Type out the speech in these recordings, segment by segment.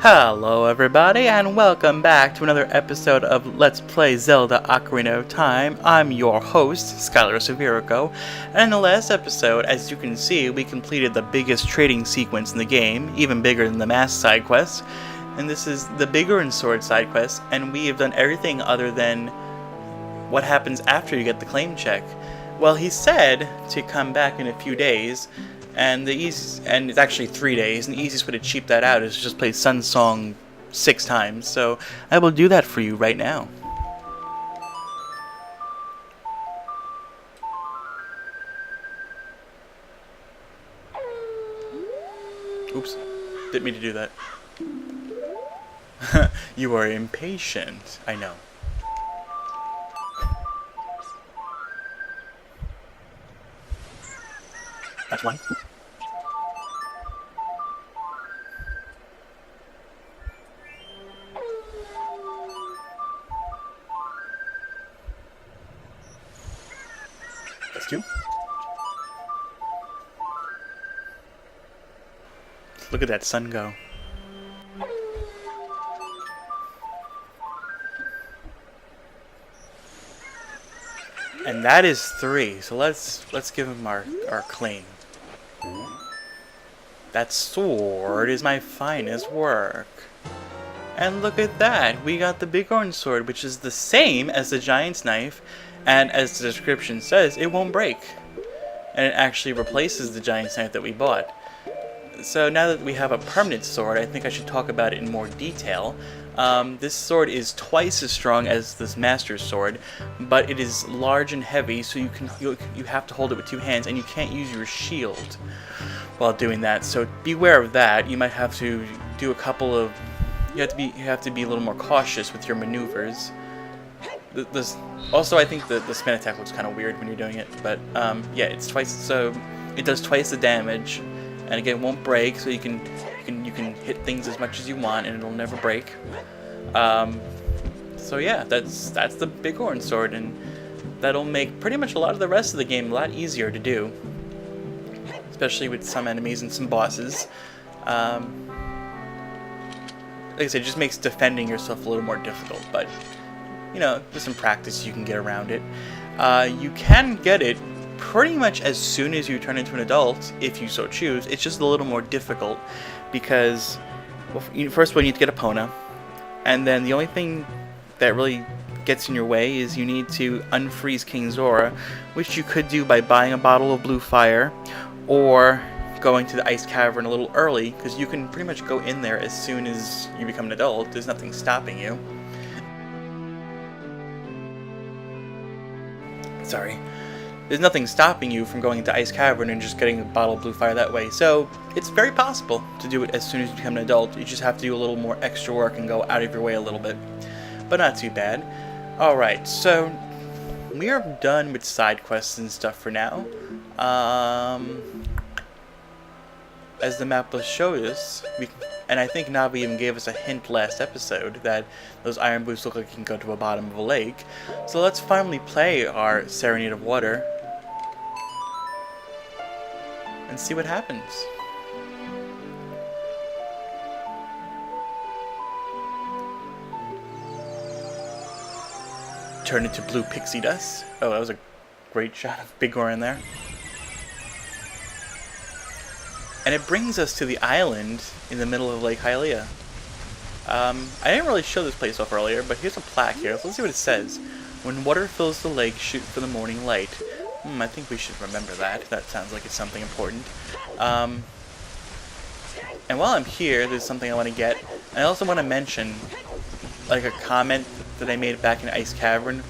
Hello everybody, and welcome back to another episode of Let's Play Zelda Ocarina of Time. I'm your host, Skylar Severico, and in the last episode, as you can see, we completed the biggest trading sequence in the game, even bigger than the Mask side quest, and this is the Bigger and Sword side quest, and we have done everything other than what happens after you get the claim check. Well, he said to come back in a few days, and it's actually 3 days, and the easiest way to cheap that out is to just play Sun Song 6 times, so I will do that for you right now. Oops, didn't mean to do that. You are impatient, I know. That's one. That's two. Look at that sun go. And that is 3. So let's give him our claim. That sword is my finest work. And look at that, we got the Bighorn sword, which is the same as the giant's knife, and as the description says, it won't break. And it actually replaces the giant's knife that we bought. So now that we have a permanent sword, I think I should talk about it in more detail. This sword is twice as strong as this master's sword, but it is large and heavy, so you have to hold it with 2 hands, and you can't use your shield while doing that. So beware of that. You might have to do a couple of. You have to be a little more cautious with your maneuvers. Also, I think the spin attack looks kind of weird when you're doing it, but yeah, it's twice. So it does twice the damage, and again, it won't break. So you can hit things as much as you want, and it'll never break. So yeah, that's the Bighorn sword, and that'll make pretty much a lot of the rest of the game a lot easier to do, especially with some enemies and some bosses. Like I said, it just makes defending yourself a little more difficult, but you know, with some practice you can get around it. You can get it pretty much as soon as you turn into an adult, if you so choose. It's just a little more difficult because, well, first of all, you need to get Epona, and then the only thing that really gets in your way is you need to unfreeze King Zora, which you could do by buying a bottle of blue fire, or going to the ice cavern a little early, because you can pretty much go in there as soon as you become an adult. There's nothing stopping you. Sorry. There's nothing stopping you from going into Ice Cavern and just getting a bottle of blue fire that way. So it's very possible to do it as soon as you become an adult. You just have to do a little more extra work and go out of your way a little bit. But not too bad. Alright, so we are done with side quests and stuff for now. As the map will show us, and I think Navi even gave us a hint last episode that those iron boots look like you can go to the bottom of a lake. So let's finally play our Serenade of Water and see what happens. Turn into blue pixie dust. Oh, that was a great shot of Bighorn there. And it brings us to the island in the middle of Lake Hylia. I didn't really show this place off earlier, but here's a plaque here. So let's see what it says. When water fills the lake, shoot for the morning light. I think we should remember that. That sounds like it's something important. And while I'm here, there's something I want to get. I also want to mention, like, a comment that I made back in Ice Cavern,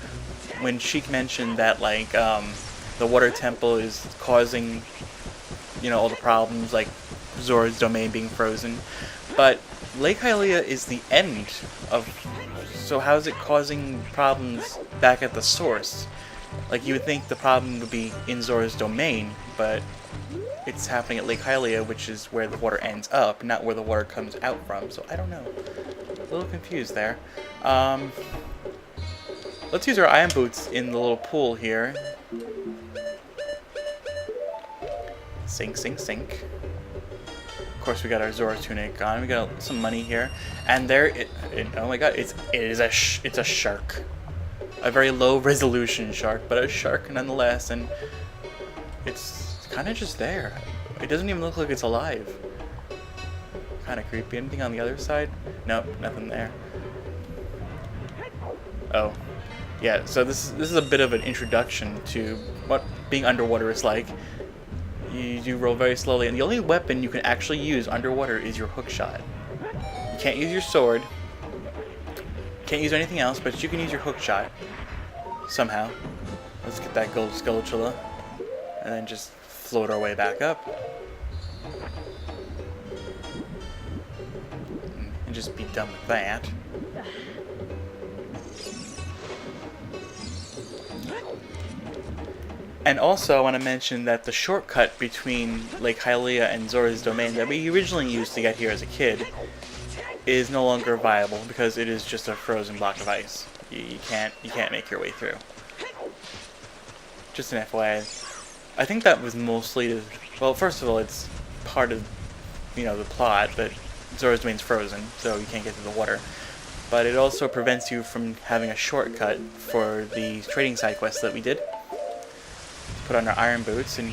when Sheik mentioned that, like, the water temple is causing, you know, all the problems, like Zora's domain being frozen. But Lake Hylia is the end of... So how is it causing problems back at the source? Like, you would think the problem would be in Zora's domain, but it's happening at Lake Hylia, which is where the water ends up, not where the water comes out from. So I don't know. A little confused there. Let's use our iron boots in the little pool here. Sink, sink, sink. course, we got our Zora tunic on. We got some money here, and oh my god, it's a shark, a very low resolution shark, but a shark nonetheless, and it's kind of just there. It doesn't even look like it's alive. Kind of creepy. Anything on the other side? Nope, nothing there. Oh, yeah. So this is a bit of an introduction to what being underwater is like. You do roll very slowly, and the only weapon you can actually use underwater is your hook shot. You can't use your sword. Can't use anything else, but you can use your hook shot somehow. Let's get that gold skeletula, and then just float our way back up. And just be done with that. And also, I want to mention that the shortcut between Lake Hylia and Zora's Domain that we originally used to get here as a kid is no longer viable because it is just a frozen block of ice. You can't make your way through. Just an FYI. I think that was mostly, well, first of all, it's part of, the plot that Zora's Domain's frozen, so you can't get to the water. But it also prevents you from having a shortcut for the trading side quests that we did. Put on our iron boots and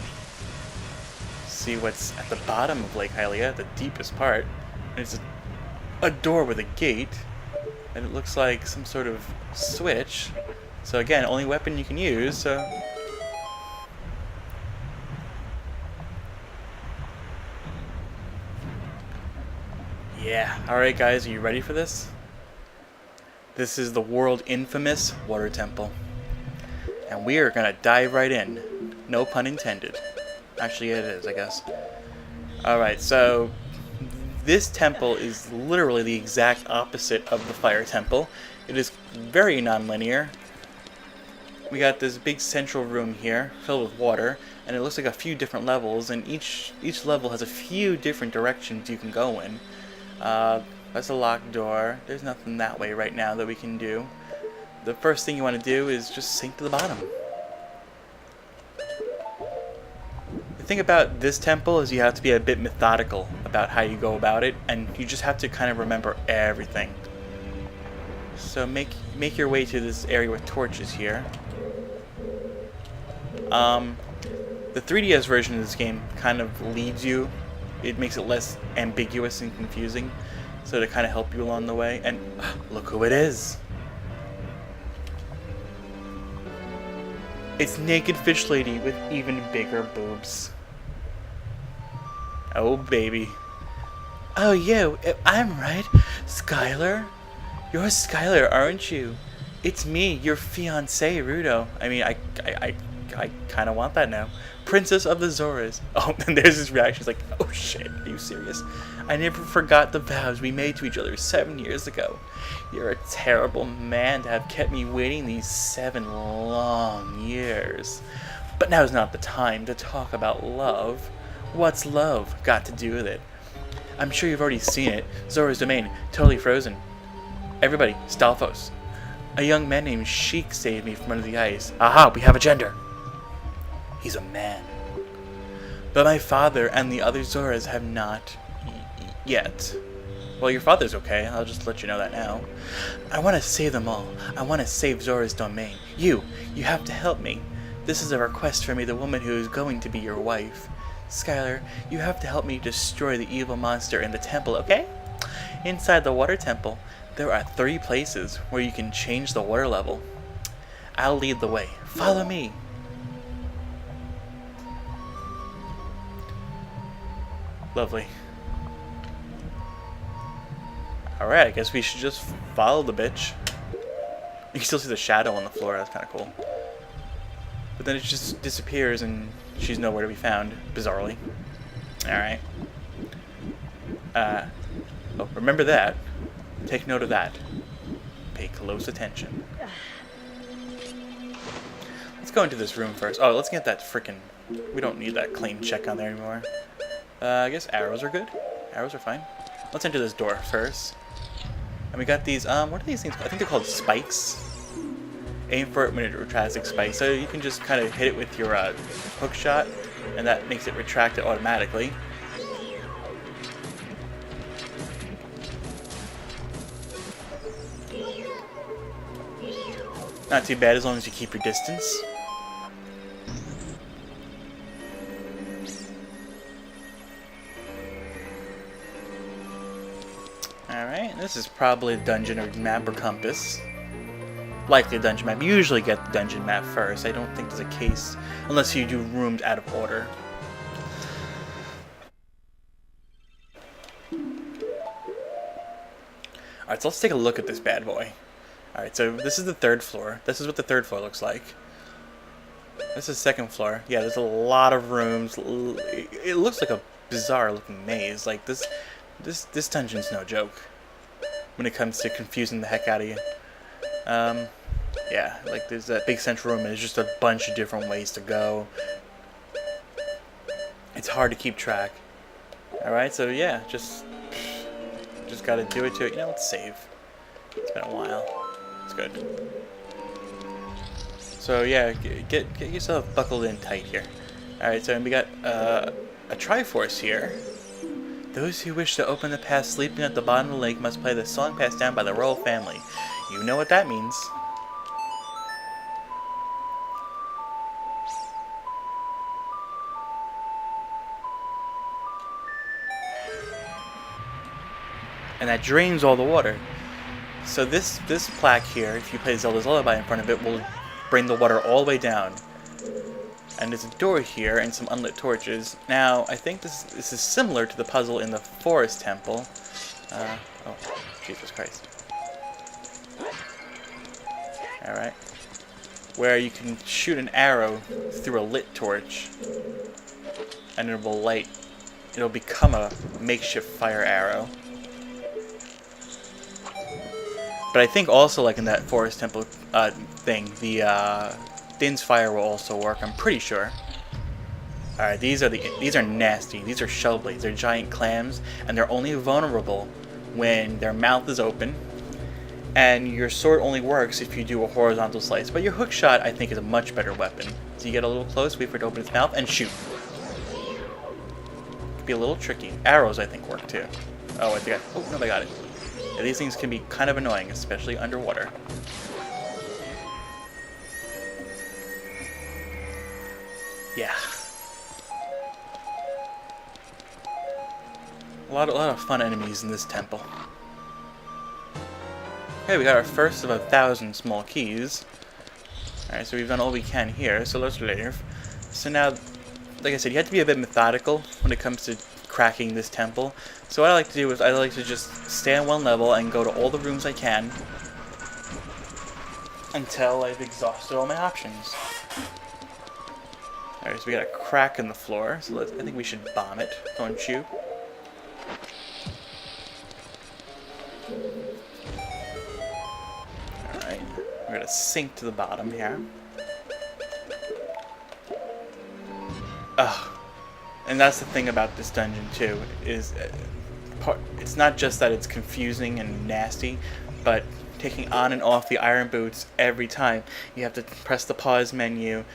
see what's at the bottom of Lake Hylia, the deepest part. And it's a door with a gate, and it looks like some sort of switch. So again, only weapon you can use, so... Yeah, alright guys, are you ready for this? This is the world infamous water temple. And we are gonna dive right in. No pun intended. Actually, it is, I guess. Alright, so this temple is literally the exact opposite of the fire temple. It is very non-linear. We got this big central room here filled with water, and it looks like a few different levels, and each level has a few different directions you can go in. That's a locked door. There's nothing that way right now that we can do. The first thing you want to do is just sink to the bottom. The thing about this temple is you have to be a bit methodical about how you go about it, and you just have to kind of remember everything. So make your way to this area with torches here. The 3DS version of this game kind of leads you. It makes it less ambiguous and confusing, so to kind of help you along the way. And look who it is. It's Naked Fish Lady with even bigger boobs. Oh, baby. Oh, you. I'm right. Skylar? You're Skylar, aren't you? It's me, your fiancé, Rudo. I mean, I kind of want that now. Princess of the Zoras. Oh, and there's this reaction. It's like, oh shit, are you serious? I never forgot the vows we made to each other 7 years ago. You're a terrible man to have kept me waiting these 7 long years. But now's not the time to talk about love. What's love got to do with it? I'm sure you've already seen it. Zora's Domain, totally frozen. Everybody, Stalfos. A young man named Sheik saved me from under the ice. Aha, we have a gender. He's a man. But my father and the other Zoras have not yet. Well, your father's okay. I'll just let you know that now. I want to save them all. I want to save Zora's Domain. You have to help me. This is a request from me, the woman who is going to be your wife. Skylar, you have to help me destroy the evil monster in the temple, okay? Inside the water temple, there are 3 places where you can change the water level. I'll lead the way. Follow me. Lovely. Alright, I guess we should just follow the bitch. You can still see the shadow on the floor, that's kind of cool. But then it just disappears and she's nowhere to be found, bizarrely. Alright. Oh, remember that. Take note of that. Pay close attention. Let's go into this room first. Oh, let's get that frickin'... We don't need that claim check on there anymore. I guess arrows are good. Arrows are fine. Let's enter this door first. And we got these, what are these things called? I think they're called spikes. Aim for it when it retracts like spikes. So you can just kind of hit it with your hook shot, and that makes it retract it automatically. Not too bad as long as you keep your distance. Alright, this is probably a dungeon or map or compass. Likely a dungeon map. You usually get the dungeon map first. I don't think there's a case unless you do rooms out of order. Alright, so let's take a look at this bad boy. Alright, so this is the 3rd floor. This is what the 3rd floor looks like. This is 2nd floor. Yeah, there's a lot of rooms. It looks like a bizarre looking maze. Like this dungeon's no joke when it comes to confusing the heck out of you. Yeah, like there's that big central room and there's just a bunch of different ways to go. It's hard to keep track. Alright, so yeah, just gotta do it to it. You know, let's save. It's been a while. It's good. So yeah, get yourself buckled in tight here. Alright, so we got a Triforce here. Those who wish to open the path sleeping at the bottom of the lake must play the song passed down by the royal family. You know what that means. And that drains all the water. So this plaque here, if you play Zelda's Lullaby in front of it, will bring the water all the way down. And there's a door here and some unlit torches. Now, I think this is similar to the puzzle in the Forest Temple. Oh, Jesus Christ. Alright. Where you can shoot an arrow through a lit torch. And it will light. It'll become a makeshift fire arrow. But I think also, like in that Forest Temple thing, the Din's Fire will also work. I'm pretty sure. All right, these are nasty. These are shell blades. They're giant clams, and they're only vulnerable when their mouth is open. And your sword only works if you do a horizontal slice. But your hook shot, I think, is a much better weapon. So you get a little close, wait for it to open its mouth, and shoot. Could be a little tricky. Arrows, I think, work too. Oh, I think oh no, I got it. Yeah, these things can be kind of annoying, especially underwater. Yeah. A lot of fun enemies in this temple. Okay, we got our first of 1,000 small keys. Alright, so we've done all we can here, so let's leave. So now, like I said, you have to be a bit methodical when it comes to cracking this temple. So what I like to do is I like to just stay on one level and go to all the rooms I can until I've exhausted all my options. Alright, so we got a crack in the floor, so I think we should bomb it, don't you? Alright, we're gonna sink to the bottom here. Ugh. And that's the thing about this dungeon too, is it's not just that it's confusing and nasty, but taking on and off the iron boots every time. You have to press the pause menu.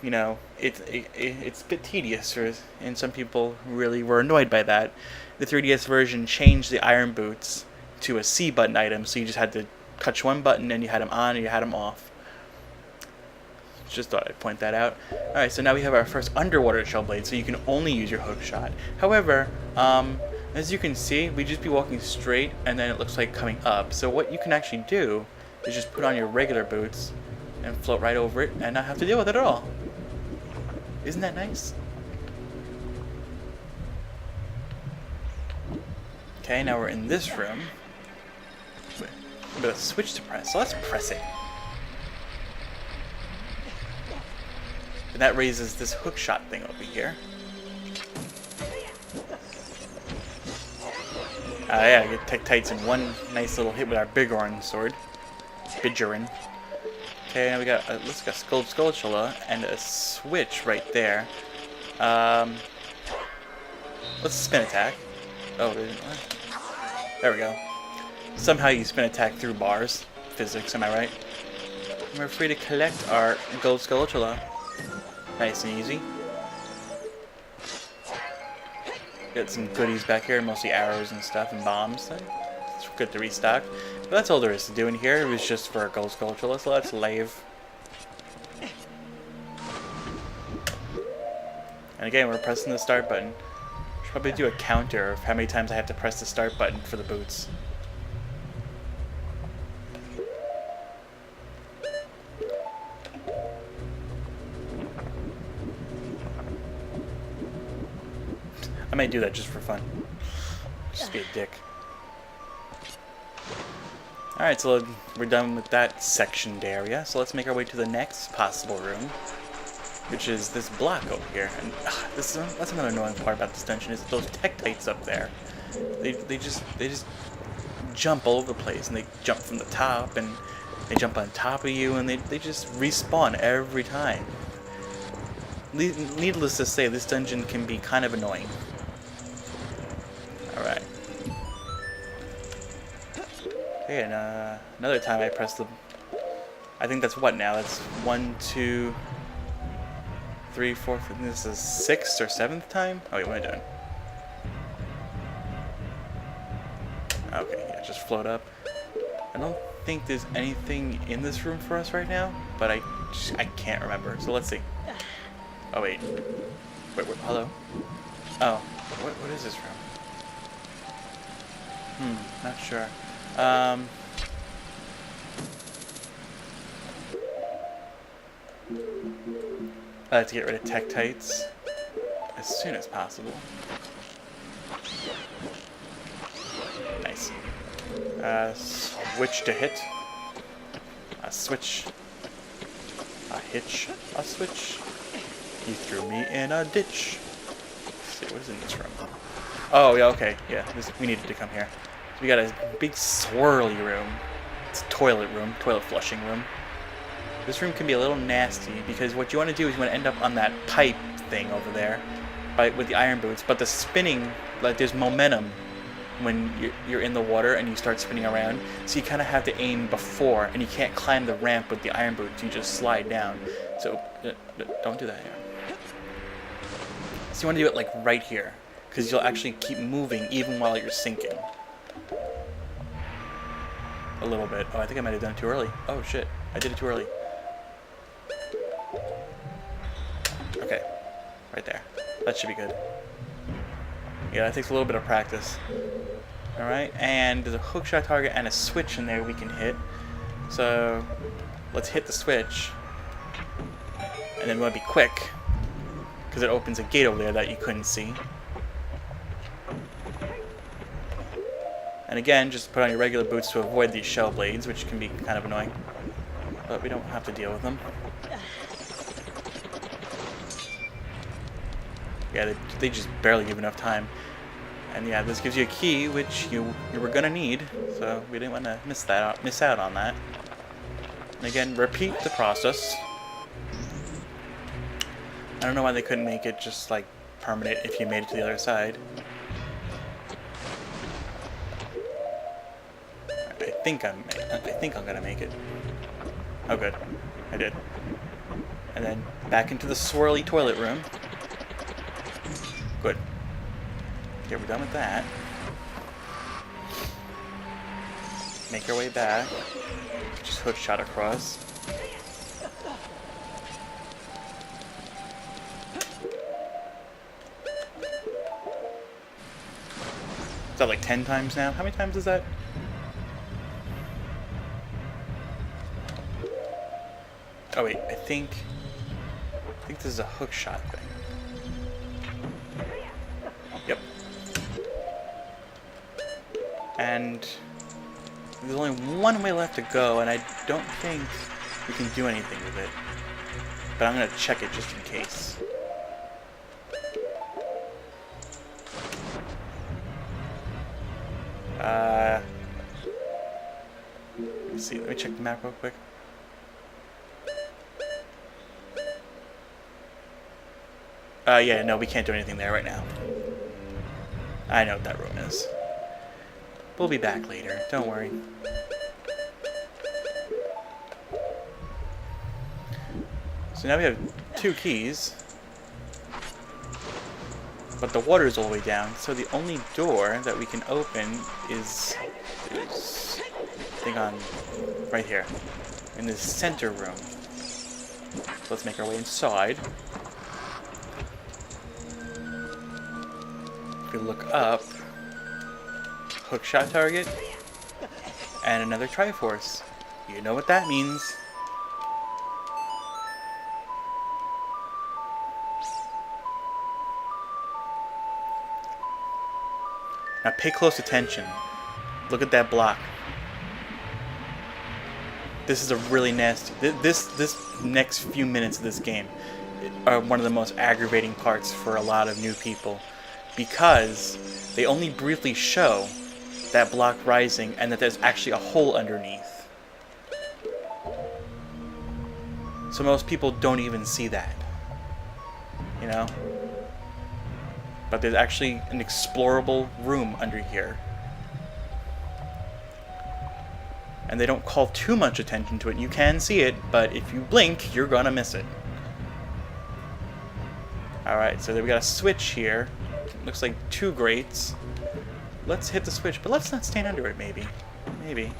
You know, it's a bit tedious, and some people really were annoyed by that. The 3DS version changed the iron boots to a C button item, so you just had to touch one button and you had them on or you had them off. Just thought I'd point that out. Alright, so now we have our first underwater shell blade, so you can only use your hook shot. However, as you can see, we just be walking straight and then it looks like coming up. So what you can actually do is just put on your regular boots and float right over it and not have to deal with it at all. Isn't that nice? Okay, now we're in this room. We've got a switch to press, so let's press it. And that raises this hook shot thing over here. Yeah, get Tech Tights in one nice little hit with our Bigoron sword. Bigoron. Okay, now we got let's got Gold Skulltula and a switch right there. Let's spin attack. Oh, there we go. Somehow you spin attack through bars. Physics, am I right? And we're free to collect our Gold Skulltula. Nice and easy. Got some goodies back here, mostly arrows and stuff and bombs. It's good to restock. But that's all there is to do in here. It was just for a ghost culture. So let's leave. And again, we're pressing the start button. Should probably do a counter of how many times I have to press the start button for the boots. I might do that just for fun. Just be a dick. Alright, so we're done with that sectioned area. So let's make our way to the next possible room, which is this block over here. And that's another annoying part about this dungeon is those Tektites up there. They just jump all over the place, and they jump from the top, and they jump on top of you, and they just respawn every time. Needless to say, this dungeon can be kind of annoying. Alright. Okay, and another time I pressed the... I think that's what now? That's 1, 2, 3, 4, 5, this is 6th or 7th time? Oh wait, what am I doing? Okay, yeah, just float up. I don't think there's anything in this room for us right now, but I can't remember, so let's see. Oh wait. Wait, hello? Oh, what is this room? Not sure. I like to get rid of Tektites as soon as possible. Nice. Switch to hit. A switch. A hitch. A switch. You threw me in a ditch. Let's see, what is in this room? Oh, yeah, okay. Yeah, we needed to come here. So we got a big swirly room. It's a toilet room. Toilet flushing room. This room can be a little nasty because what you want to do is you want to end up on that pipe thing over there with the iron boots. But the spinning, like there's momentum when you're in the water and you start spinning around. So you kind of have to aim before, and you can't climb the ramp with the iron boots. You just slide down. So don't do that here. So you want to do it like right here, because you'll actually keep moving even while you're sinking. A little bit. Oh, I think I might have done it too early. Oh shit, I did it too early. Okay, right there. That should be good. Yeah, that takes a little bit of practice. Alright, and there's a hookshot target and a switch in there we can hit. So, let's hit the switch. And then we want to be quick, because it opens a gate over there that you couldn't see. And again, just put on your regular boots to avoid these shell blades, which can be kind of annoying. But we don't have to deal with them. Yeah, they just barely give enough time. And yeah, this gives you a key, which you were gonna need, so we didn't want to miss out on that. And again, repeat the process. I don't know why they couldn't make it just like permanent if you made it to the other side. I think I'm gonna make it. Oh good, I did. And then back into the swirly toilet room. Good. Okay, we're done with that. Make our way back. Just hook shot across. Is that like 10 times now? How many times is that? Oh wait, I think this is a hook shot thing. Yep. And there's only one way left to go, and I don't think we can do anything with it. But I'm gonna check it just in case. Let me see. Let me check the map real quick. Yeah, no, we can't do anything there right now. I know what that room is. We'll be back later, don't worry. So now we have 2 keys. But the water's all the way down, so the only door that we can open is I think on right here, in this center room. So let's make our way inside. If we look up, hookshot target, and another Triforce. You know what that means. Now pay close attention. Look at that block. This is a really nasty... This next few minutes of this game are one of the most aggravating parts for a lot of new people, because they only briefly show that block rising and that there's actually a hole underneath. So most people don't even see that. You know? But there's actually an explorable room under here. And they don't call too much attention to it. You can see it, but if you blink, you're gonna miss it. Alright, so then we got a switch here. Looks like 2 grates. Let's hit the switch, but let's not stand under it, maybe. Maybe.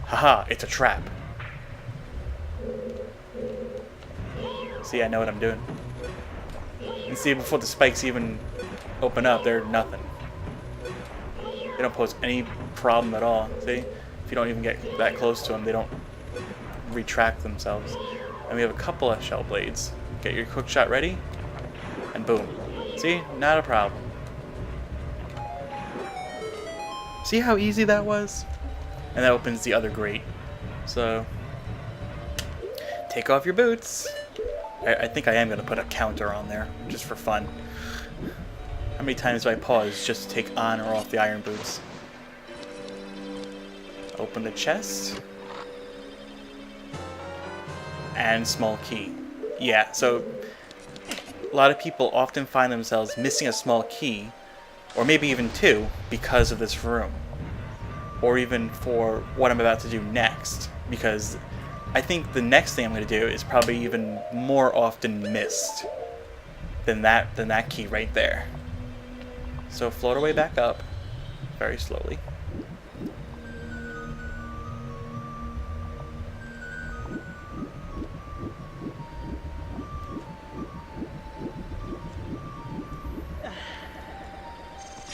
Haha, it's a trap. See, I know what I'm doing. And see, before the spikes even open up, they're nothing. They don't pose any problem at all. See? If you don't even get that close to them, they don't retract themselves. And we have a couple of shell blades. Get your hook shot ready, and boom. See? Not a problem. See how easy that was? And that opens the other grate. So, take off your boots. I think I am going to put a counter on there, just for fun. How many times do I pause just to take on or off the iron boots? Open the chest. And small key. Yeah, so a lot of people often find themselves missing a small key, or maybe even 2, because of this room. Or even for what I'm about to do next, because I think the next thing I'm going to do is probably even more often missed than that key right there. So float our way back up, very slowly.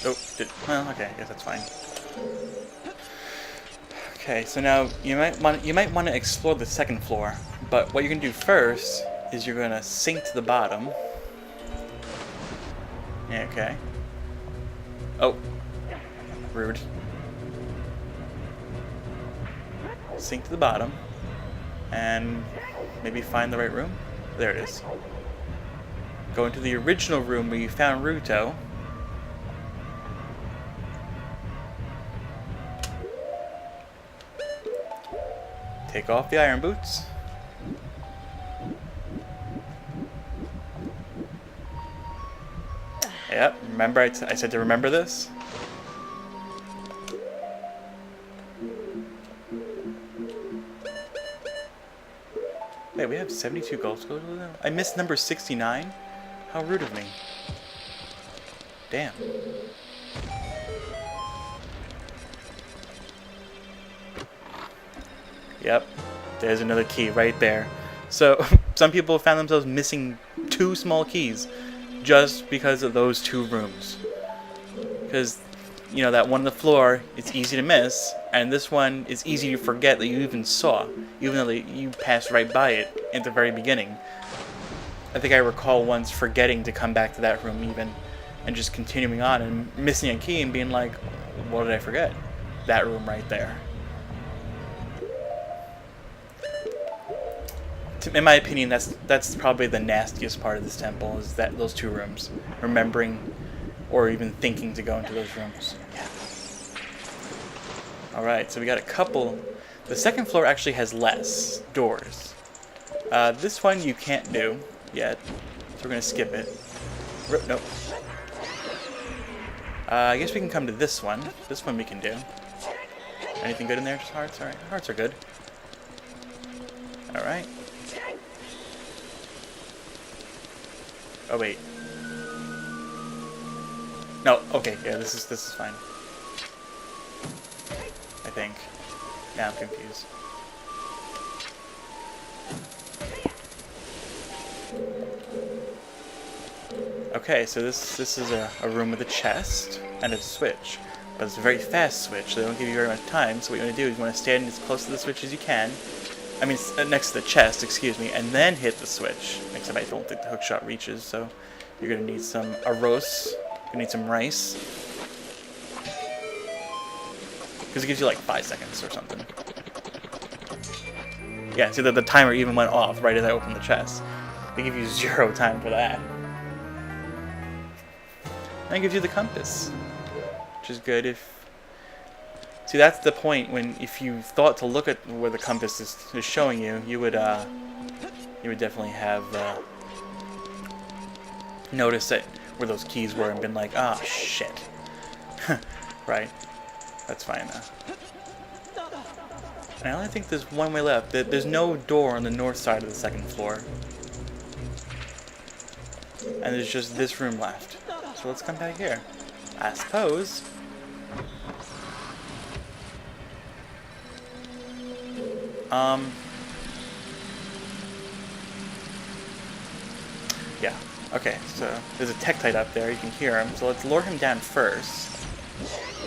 Oh, well, okay, I guess that's fine. Okay, so now you might want to explore the second floor, but what you're gonna do first is you're gonna sink to the bottom. Yeah, okay. Oh, rude. Sink to the bottom, and maybe find the right room. There it is. Go into the original room where you found Ruto. Take off the iron boots. Yep, remember I said to remember this? Wait, we have 72 gold scores? I missed number 69? How rude of me. Damn. Yep, there's another key right there. So, some people found themselves missing 2 small keys just because of those 2 rooms. Because, you know, that one on the floor is easy to miss, and this one is easy to forget that you even saw, even though you passed right by it at the very beginning. I think I recall once forgetting to come back to that room even, and just continuing on and missing a key and being like, what did I forget? That room right there. In my opinion, that's probably the nastiest part of this temple, is that those 2 rooms. Remembering or even thinking to go into those rooms. Yeah. Alright, so we got a couple. The second floor actually has less doors. This one you can't do yet, so we're going to skip it. Nope. I guess we can come to this one. This one we can do. Anything good in there? Just hearts? Alright, hearts are good. Alright. Oh, wait. No, okay, yeah, this is fine. I think. Now I'm confused. Okay, so this is a room with a chest and a switch. But it's a very fast switch, so they don't give you very much time. So what you want to do is you want to stand as close to the switch as you can. I mean, next to the chest, excuse me, and then hit the switch. Except I don't think the hook shot reaches, so you're going to need some arroz. You're going to need some rice. Because it gives you like 5 seconds or something. Yeah, see, the timer even went off right as I opened the chest. They give you 0 time for that. And it gives you the compass, which is good if... See, that's the point when if you thought to look at where the compass is showing you, you would definitely have noticed that where those keys were and been like, ah, shit. Right. That's fine now. And I only think there's one way left. There's no door on the north side of the 2nd floor. And there's just this room left. So let's come back here. I suppose. Yeah. Okay, so there's a Tektite up there. You can hear him. So let's lure him down first.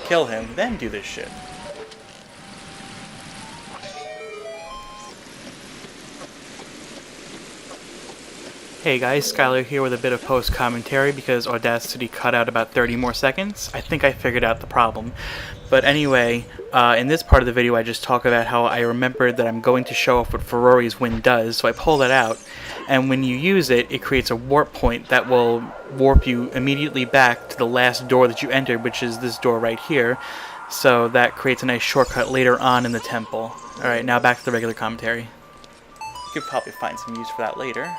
Kill him, then do this shit. Hey guys, Skylar here with a bit of post-commentary because Audacity cut out about 30 more seconds. I think I figured out the problem. But anyway, in this part of the video I just talk about how I remembered that I'm going to show off what Ferrari's wind does, so I pull that out. And when you use it, it creates a warp point that will warp you immediately back to the last door that you entered, which is this door right here. So that creates a nice shortcut later on in the temple. Alright, now back to the regular commentary. You could probably find some use for that later.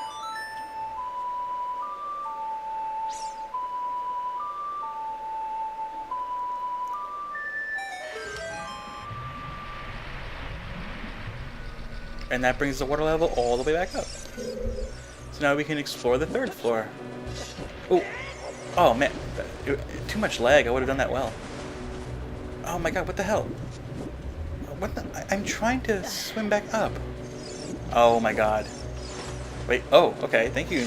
And that brings the water level all the way back up. So now we can explore the 3rd floor. Oh, oh man, too much lag. I would have done that well. Oh my god, what the hell? What the? I'm trying to swim back up. Oh my god. Wait, oh, okay, thank you.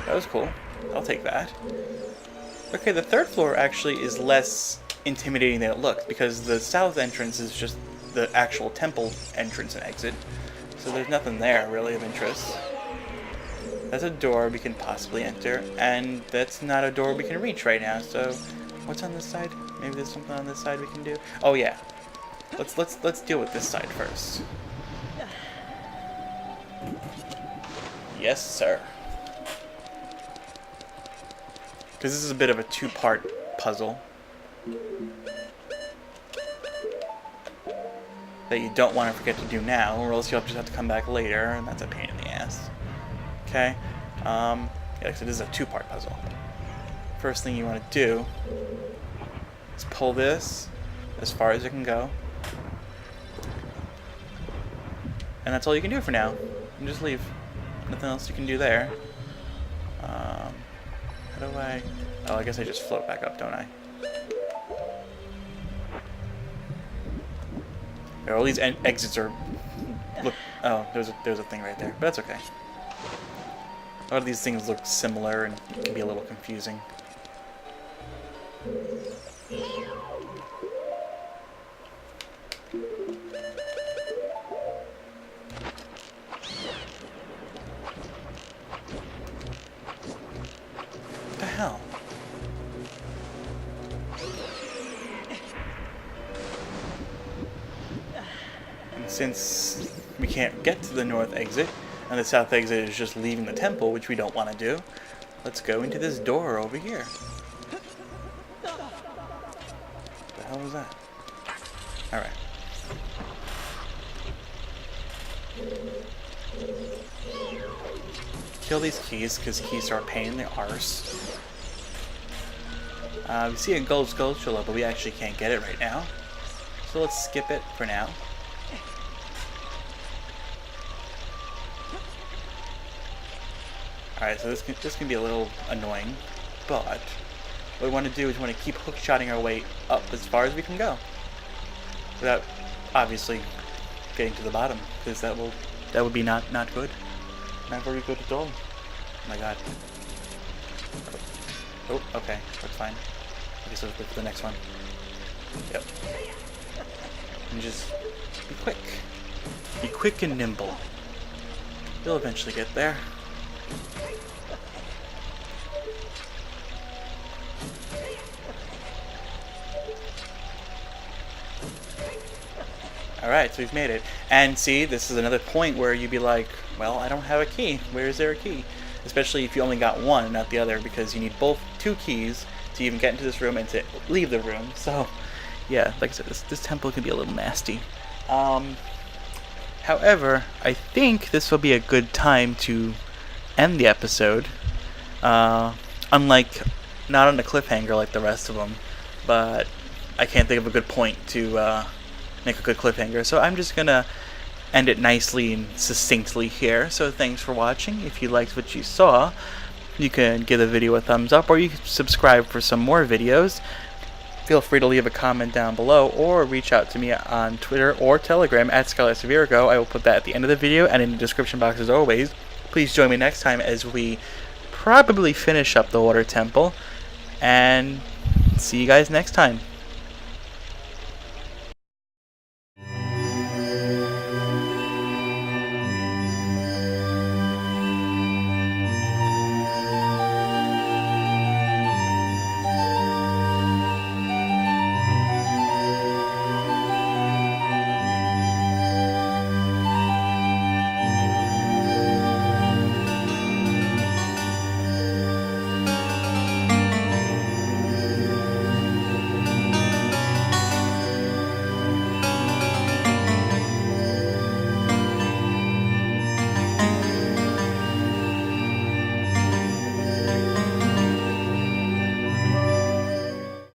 That was cool. I'll take that. Okay, the 3rd floor actually is less intimidating than it looks because the south entrance is just the actual temple entrance and exit. So there's nothing there really of interest. That's a door we can possibly enter, and that's not a door we can reach right now, so what's on this side? Maybe there's something on this side we can do? Oh yeah. Let's deal with this side first. Yes, sir. Because this is a bit of a 2-part puzzle that you don't want to forget to do now, or else you'll just have to come back later, and that's a pain in the ass. Okay? Yeah, so this is a 2-part puzzle. First thing you want to do is pull this as far as it can go. And that's all you can do for now. And just leave. Nothing else you can do there. How do I... Oh, I guess I just float back up, don't I? All these exits are... Look... Oh, there's a thing right there. But that's okay. A lot of these things look similar and it can be a little confusing. What the hell? And since we can't get to the north exit, and the south exit is just leaving the temple, which we don't want to do, let's go into this door over here. What the hell was that? Alright. Kill these keys, because keys are a pain in the arse. We see a gold skulltula, but we actually can't get it right now. So let's skip it for now. Alright, so this can be a little annoying, but what we want to do is we want to keep hook-shotting our way up as far as we can go, without obviously getting to the bottom, because that would be not good, not very good at all. Oh my god. Oh, okay, that's fine. I guess I'll wait for the next one. Yep. And just be quick. Be quick and nimble. You'll eventually get there. Alright, so we've made it. And see, this is another point where you'd be like, well, I don't have a key. Where is there a key? Especially if you only got one, not the other, because you need both 2 keys to even get into this room and to leave the room. So, yeah, like I said, this temple can be a little nasty. However, I think this will be a good time to end the episode. Unlike, not on a cliffhanger like the rest of them, but I can't think of a good point to make a good cliffhanger. So I'm just gonna end it nicely and succinctly here. So thanks for watching. If you liked what you saw, you can give the video a thumbs up, or you can subscribe for some more videos. Feel free to leave a comment down below, or reach out to me on Twitter or Telegram at SkylightsVirgo. I will put that at the end of the video and in the description box as always. Please join me next time as we probably finish up the Water Temple, and see you guys next time.